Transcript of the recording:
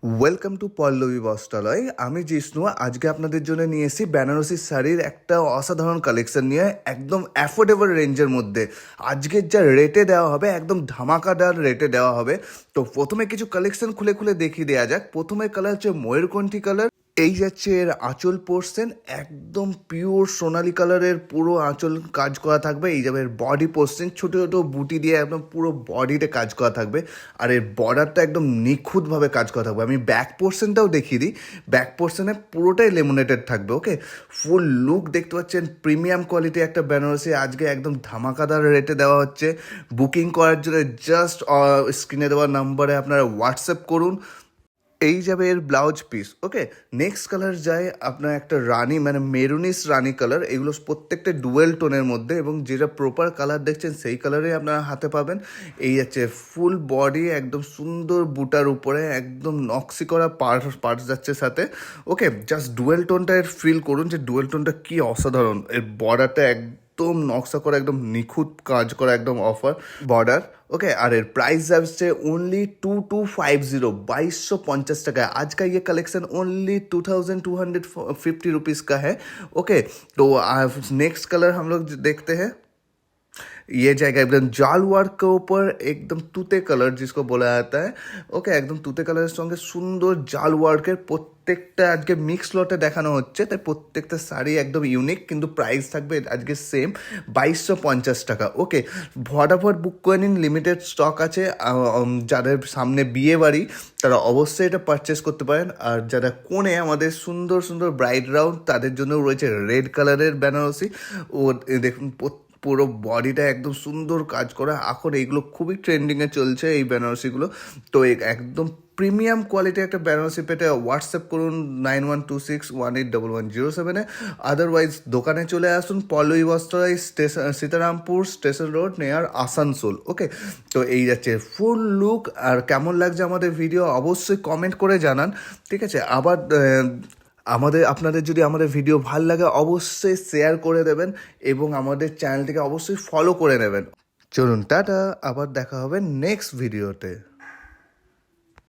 Welcome to Pallavi বস্ত্রালয়। আমি জিষ্ণু। আজকে আপনাদের জন্য নিয়ে এসেছি বেনারসি শাড়ির একটা অসাধারণ কালেকশন নিয়ে, একদম অ্যাফোর্ডেবল রেঞ্জের মধ্যে। আজকের যা রেটে দেওয়া হবে একদম ধামাকাদার রেটে দেওয়া হবে। তো প্রথমে কিছু কালেকশন খুলে খুলে দেখিয়ে দেওয়া যাক। প্রথমে কালার হচ্ছে ময়ূরকণ্ঠী কালার। এই যাচ্ছে এর আঁচল পোর্শন, একদম পিওর সোনালী কালারের পুরো আঁচল কাজ করা থাকবে। এই যাবে এর বডি পোর্শন, ছোটো ছোটো বুটি দিয়ে একদম পুরো বডিতে কাজ করা থাকবে। আর এর বর্ডারটা একদম নিখুঁতভাবে কাজ করা থাকবে। আমি ব্যাক পোর্শনটাও দেখিয়ে দিই। ব্যাক পোর্শনে পুরোটাই লেমিনেটেড থাকবে। ওকে, ফুল লুক দেখতে পাচ্ছেন, প্রিমিয়াম কোয়ালিটি একটা বেনারসি আজকে একদম ধামাকাদার রেটে দেওয়া হচ্ছে। বুকিং করার জন্য জাস্ট স্ক্রিনে দেওয়া নাম্বারে আপনারা হোয়াটসঅ্যাপ করুন। এই যাবে এর ব্লাউজ পিস। ওকে, নেক্সট কালার যায় আপনার একটা রানি, মানে মেরুনিস রানি কালার। এগুলো প্রত্যেকটা ডুয়েল টোনের মধ্যে, এবং যেটা প্রপার কালার দেখছেন সেই কালারে আপনারা হাতে পাবেন। এই যাচ্ছে ফুল বডি একদম সুন্দর বুটার উপরে, একদম নকশি করা পার্টস যাচ্ছে সাথে। ওকে, জাস্ট ডুয়েল টোনটা এর ফিল করুন যে ডুয়েল টোনটা কি অসাধারণ। এর বর্ডারটা একদম নকশা করা, একদম নিখুঁত কাজ করা, একদম অফার বর্ডার। ओके, और प्राइस যাচ্ছে ओनली 2250, 2250 টাকা। आज का ये कलेक्शन ओनली 2250 रुपीज़ का है। ओके, तो नेक्स्ट कलर हम लोग देखते हैं। ये जाएगा एकदम जाल वर्क के ऊपर, एकदम तूते कलर जिसको बोला जाता है। ওকে, একদম তুতে কালারের সঙ্গে সুন্দর জাল ওয়ার্কের প্রত্যেকটা আজকে মিক্স লটে দেখানো হচ্ছে, তাই প্রত্যেকটা শাড়ি একদম ইউনিক, কিন্তু প্রাইস থাকবে আজকে সেম 2250 টাকা। ওকে, ফটাফট বুক করে নিন, লিমিটেড স্টক আছে। যাদের সামনে বিয়ে বাড়ি তারা অবশ্যই এটা পারচেস করতে পারেন। আর যারা কোণে আমাদের সুন্দর সুন্দর ব্রাইডরাও, তাদের জন্য রয়েছে রেড কালারের বেনারসি। ও দেখুন পুরো বডিটা একদম সুন্দর কাজ করা। এখন এইগুলো খুবই ট্রেন্ডিংয়ে চলছে এই বেনারসিগুলো। তো একদম প্রিমিয়াম কোয়ালিটির একটা বেনারসি পেটে হোয়াটসঅ্যাপ করুন 9126181107-এ। আদারওয়াইজ দোকানে চলে আসুন, পল্লবী বস্ত্রালয়, স্টেশন, সীতারামপুর স্টেশন রোড, নেয়ার আসানসোল। ওকে, তো এই যাচ্ছে ফুল লুক। আর কেমন লাগছে আমাদের ভিডিও অবশ্যই কমেন্ট করে জানান, ঠিক আছে? আবার আপনাদের যদি আমাদের ভিডিও ভালো লাগে অবশ্যই শেয়ার করে দেবেন, এবং আমাদের চ্যানেলটিকে অবশ্যই ফলো করে নেবেন। চলুন টাটা, আবার দেখা হবে নেক্সট ভিডিওতে।